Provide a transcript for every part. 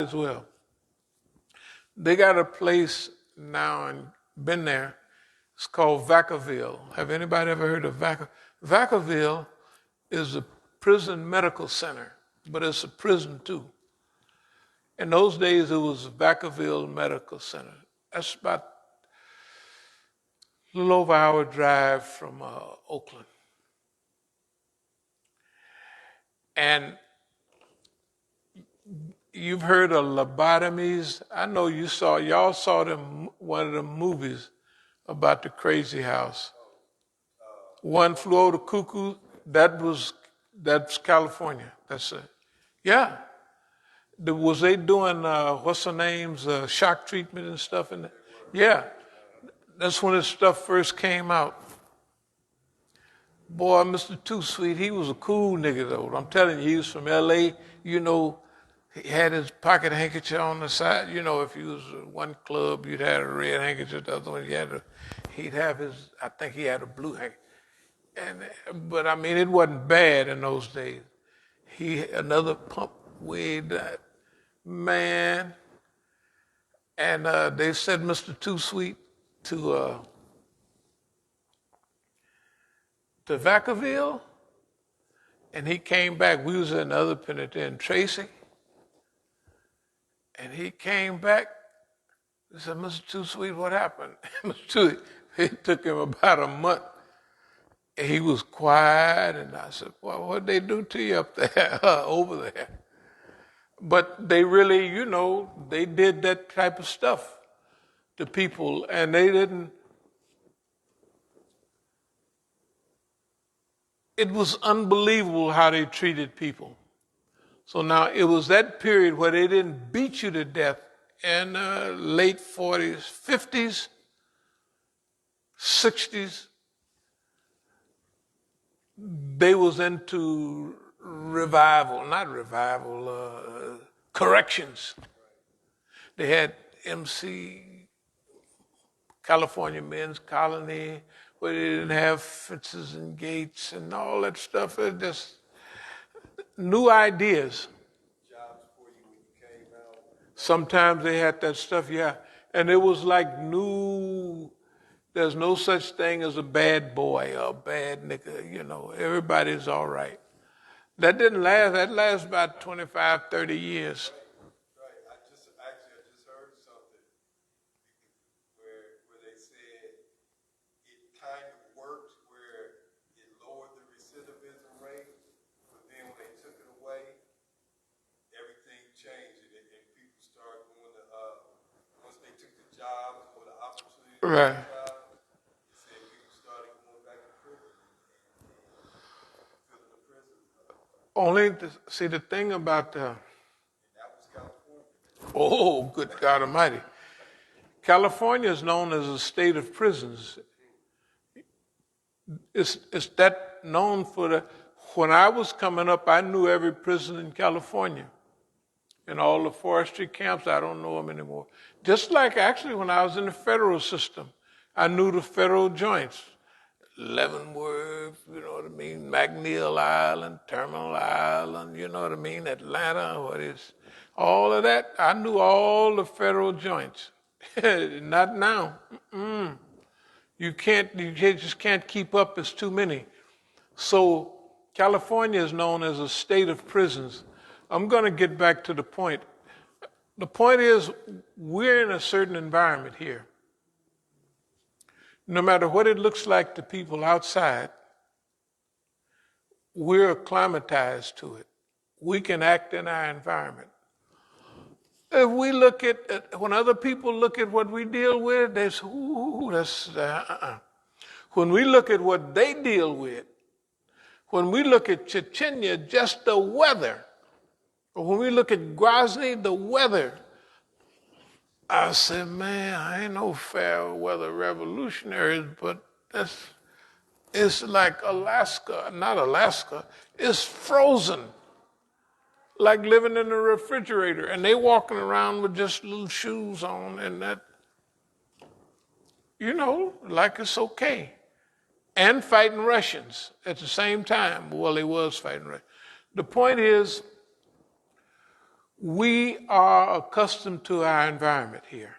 as well. They got a place now and been there. It's called Vacaville. Have anybody ever heard of Vacaville? Vacaville is a prison medical center, but it's a prison too. In those days, it was Vacaville Medical Center. That's about a little over an hour drive from Oakland. And you've heard of lobotomies. I know y'all saw them, one of the movies about the crazy house. One Flew Over the Cuckoo, that's California. That's it. Yeah. Was they doing, what's her name's, shock treatment and stuff in there? Yeah. That's when this stuff first came out. Boy, Mr. Too Sweet, he was a cool nigga though. I'm telling you, he was from LA. You know, he had his pocket handkerchief on the side. You know, if he was one club, you'd have a red handkerchief. The other one, he'd have his, I think he had a blue handkerchief. But I mean, it wasn't bad in those days. Another pump weighed that man. And they sent Mr. Too Sweet to Vacaville, and he came back. We was in another penitentiary in Tracy, and he came back. He said, Mr. Too Sweet, what happened? Mr. Too, it took him about a month. And he was quiet, and I said, well, what'd they do to you up there, over there? But they really, you know, they did that type of stuff to people, and they didn't. It was unbelievable how they treated people. So now it was that period where they didn't beat you to death in late 40s, 50s, 60s. They was into corrections. They had MC, California Men's Colony, where they didn't have fences and gates and all that stuff. It just new ideas. Jobs for you when you came out. Sometimes they had that stuff, yeah. And it was like there's no such thing as a bad boy or a bad nigga, you know. Everybody's all right. That didn't last. That lasted about 25, 30 years. Right. I just heard something where they said it kind of worked where it lowered the recidivism rate, but then when they took it away, everything changed and people started going to once they took the jobs or the opportunity to Right. get jobs, they said people started going back to prison and filling the prisons up. See, the thing about And that was California. oh, good God Almighty. California is known as a state of prisons. It's that known for when I was coming up, I knew every prison in California. And all the forestry camps, I don't know them anymore. Just like actually when I was in the federal system, I knew the federal joints. Leavenworth, you know what I mean, McNeil Island, Terminal Island, you know what I mean, Atlanta, all of that. I knew all the federal joints. Not now. You just can't keep up. It's too many. So California is known as a state of prisons. I'm going to get back to the point. The point is, we're in a certain environment here. No matter what it looks like to people outside, we're acclimatized to it. We can act in our environment. If we look at, when other people look at what we deal with, they say, ooh, that's, When we look at what they deal with, when we look at Chechnya, just the weather, or when we look at Grozny, the weather, I said, man, I ain't no fair weather revolutionaries, but it's like Alaska, not Alaska, it's frozen, like living in a refrigerator, and they walking around with just little shoes on and that, you know, like it's okay. And fighting Russians at the same time. Well, he was fighting Russians. The point is, We are accustomed to our environment here,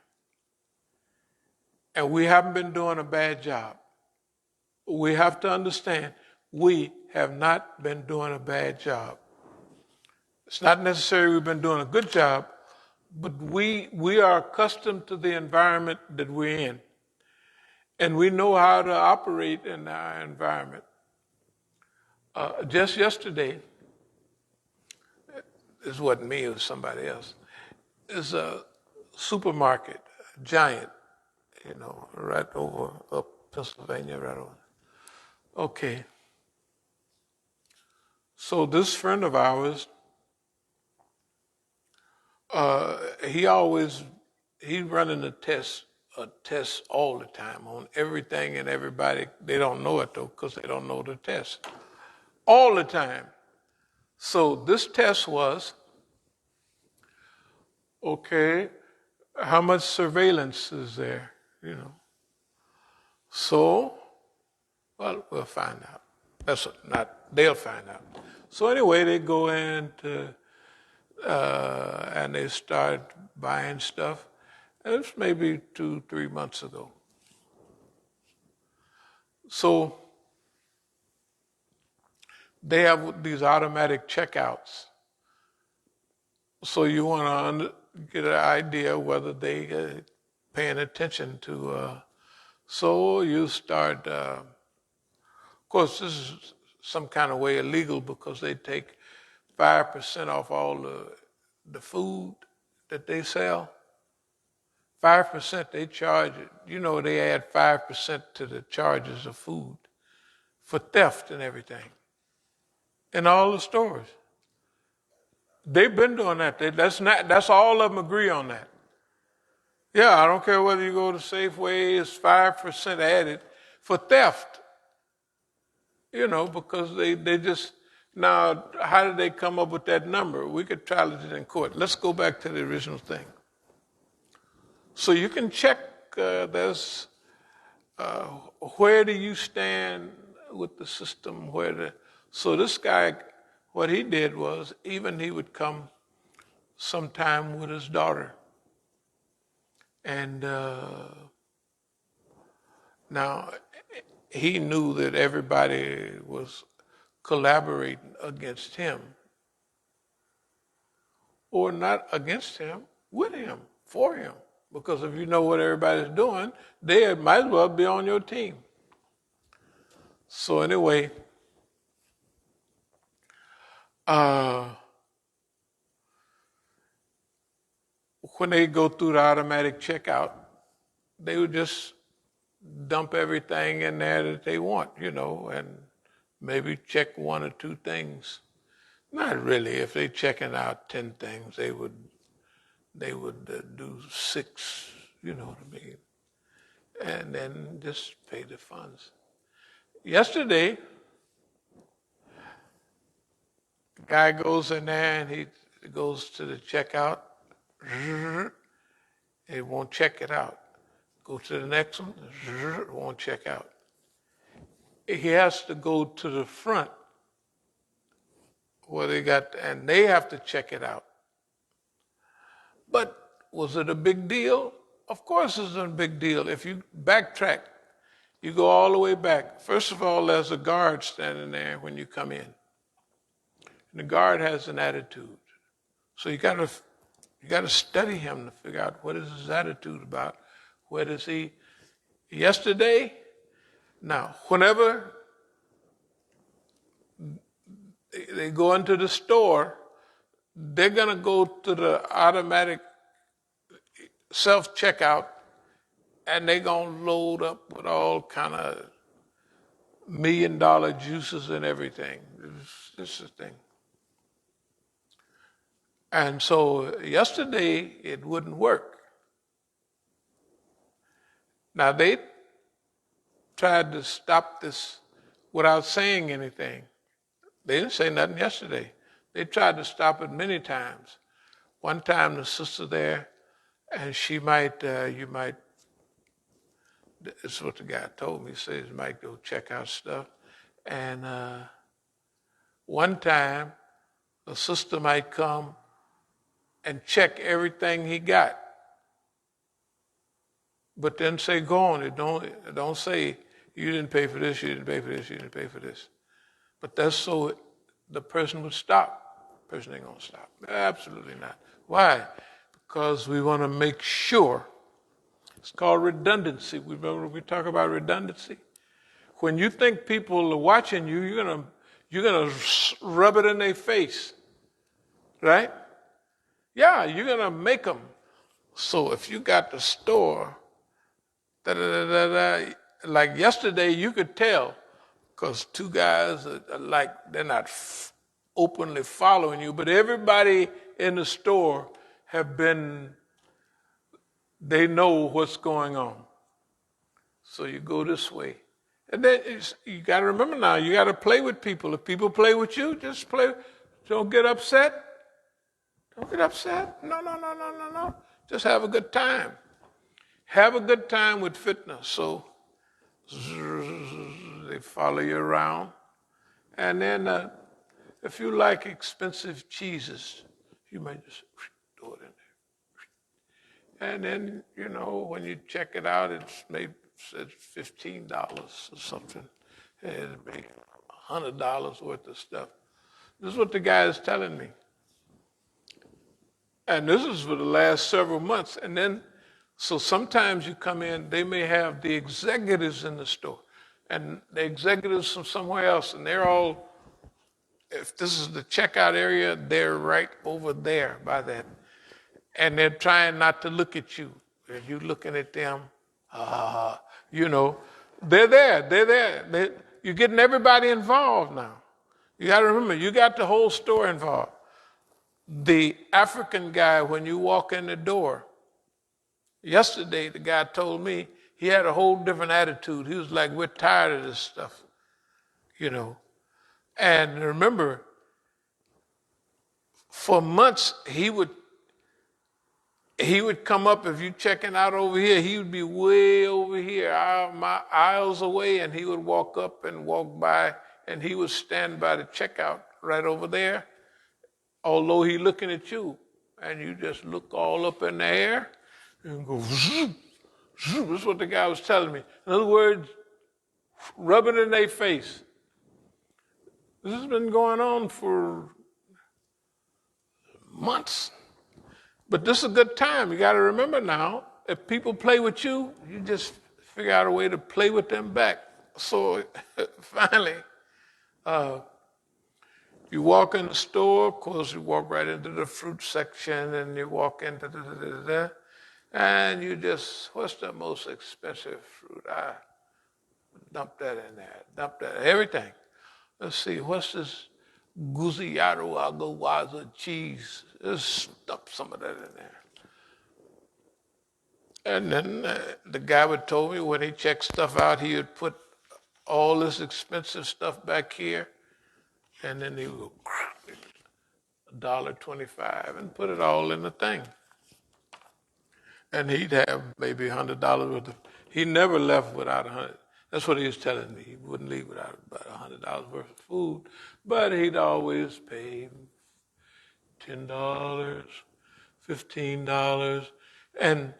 and we haven't been doing a bad job. We have to understand we have not been doing a bad job. It's not necessarily we've been doing a good job, but we are accustomed to the environment that we're in, and we know how to operate in our environment. Just yesterday, this wasn't me, it was somebody else. There's a supermarket, a giant, right over up Pennsylvania, right over. Okay. So this friend of ours, he's running a test all the time on everything and everybody. They don't know it though, because they don't know the test. All the time. So this test was, okay, how much surveillance is there, So, well, we'll find out. They'll find out. So anyway, they go into, and they start buying stuff. And it's maybe 2-3 months ago. So they have these automatic checkouts. So you want to get an idea whether they paying attention to. So you start. Of course, this is some kind of way illegal because they take 5% off all the food that they sell. 5% they charge it. They add 5% to the charges of food for theft and everything in all the stores. They've been doing that. That's all of them agree on that. Yeah, I don't care whether you go to Safeway, it's 5% added for theft. Because they just, now, how did they come up with that number? We could trial it in court. Let's go back to the original thing. So you can check, where do you stand with the system? So this guy, what he did was, even he would come sometime with his daughter. And now he knew that everybody was collaborating against him. Or not against him, with him, for him. Because if you know what everybody's doing, they might as well be on your team. So anyway, when they go through the automatic checkout, they would just dump everything in there that they want, and maybe check 1 or 2 things. Not really. If they're checking out 10 things, they would do 6, you know what I mean, and then just pay the funds. Yesterday, the guy goes in there and he goes to the checkout. It won't check it out. Go to the next one. It won't check out. He has to go to the front where they have to check it out. But was it a big deal? Of course it's a big deal. If you backtrack, you go all the way back. First of all, there's a guard standing there when you come in. And the guard has an attitude. So you got to study him to figure out what is his attitude about. Where does he? Yesterday, now, whenever they go into the store, they're going to go to the automatic self-checkout, and they're going to load up with all kind of $1 million juices and everything. This is the thing. And so yesterday, it wouldn't work. Now, they tried to stop this without saying anything. They didn't say nothing yesterday. They tried to stop it many times. One time, the sister there, and you might, this is what the guy told me, he says you might go check out stuff. And one time, a sister might come and check everything he got. But then say, go on. It don't say, you didn't pay for this, you didn't pay for this, you didn't pay for this. But that's so the person would stop. The person ain't going to stop. Absolutely not. Why? Because we want to make sure. It's called redundancy. Remember we talk about redundancy? When you think people are watching you, you're gonna rub it in their face, right? Yeah, you're gonna make them. So if you got the store, like yesterday, you could tell, because two guys are like they're not openly following you, but everybody in the store they know what's going on. So you go this way. And then you got to remember now, you got to play with people. If people play with you, just play. Don't get upset. Don't get upset. No. Just have a good time. Have a good time with fitness. So they follow you around. And then if you like expensive cheeses, you might just throw it in there. And then, when you check it out, it's maybe says $15 or something. And maybe $100 worth of stuff. This is what the guy is telling me. And this is for the last several months. And then, so sometimes you come in, they may have the executives in the store. And the executives from somewhere else, and they're all, if this is the checkout area, they're right over there by that. And they're trying not to look at you. If you're looking at them, they're there. You're getting everybody involved now. You got to remember, you got the whole store involved. The African guy, when you walk in the door, yesterday the guy told me he had a whole different attitude. He was like, we're tired of this stuff, And remember, for months he would come up, if you checking out over here, he would be way over here, aisles away, and he would walk up and walk by, and he would stand by the checkout right over there, although he looking at you, and you just look all up in the air and go, zoom, zoom. That's what the guy was telling me. In other words, rubbing in their face. This has been going on for months. But this is a good time. You got to remember now, if people play with you, you just figure out a way to play with them back. So finally, you walk in the store, of course, you walk right into the fruit section, and you walk into and you just, what's the most expensive fruit? I dump that in there, everything. Let's see, what's this Guziyaru Agawaza cheese? Just dump some of that in there. And then the guy would told me when he checked stuff out, he would put all this expensive stuff back here, and then he would go $1.25 and put it all in the thing. And he'd have maybe $100 worth of. He never left without $100. That's what he was telling me. He wouldn't leave without about $100 worth of food, but he'd always pay $10, $15, and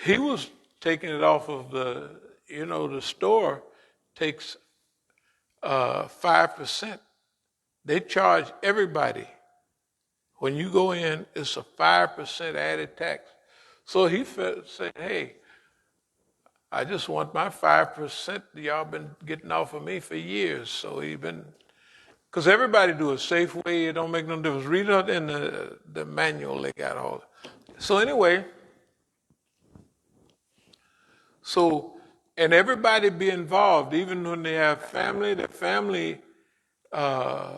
he was taking it off of the store takes 5%. They charge everybody. When you go in, it's a 5% added tax. So he said, hey, I just want my 5%. Y'all been getting off of me for years. So because everybody do it Safeway, it don't make no difference. Read it in the manual, they got all. So anyway, and everybody be involved, even when they have family, their family, because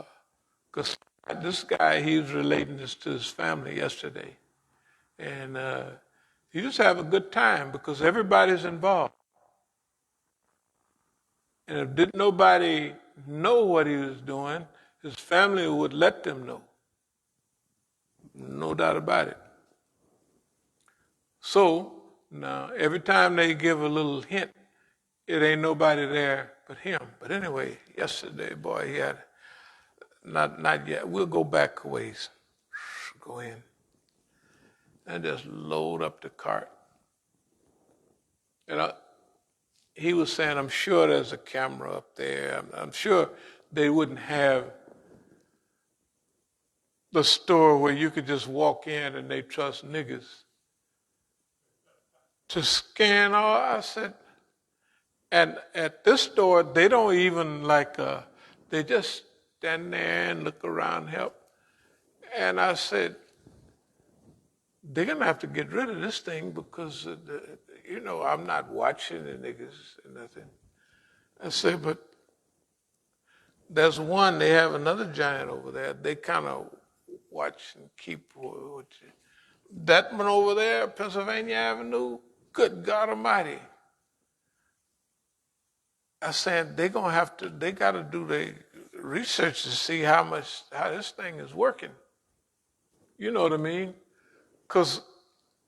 this guy, he was relating this to his family yesterday. And you just have a good time because everybody's involved. And if didn't nobody know what he was doing, his family would let them know. No doubt about it. So now every time they give a little hint, it ain't nobody there but him. But anyway, yesterday, boy, he had, not yet. We'll go back a ways. Go in. and just load up the cart. And he was saying, I'm sure there's a camera up there. I'm sure they wouldn't have the store where you could just walk in and they trust niggas to scan all. I said, and at this store, they don't even they just stand there and look around, help. And I said, they're going to have to get rid of this thing because, I'm not watching the niggas and nothing. I said, but there's one, they have another giant over there. They kind of watch and keep what you. That one over there, Pennsylvania Avenue, good God Almighty. I said, they got to do the research to see how this thing is working. You know what I mean? Because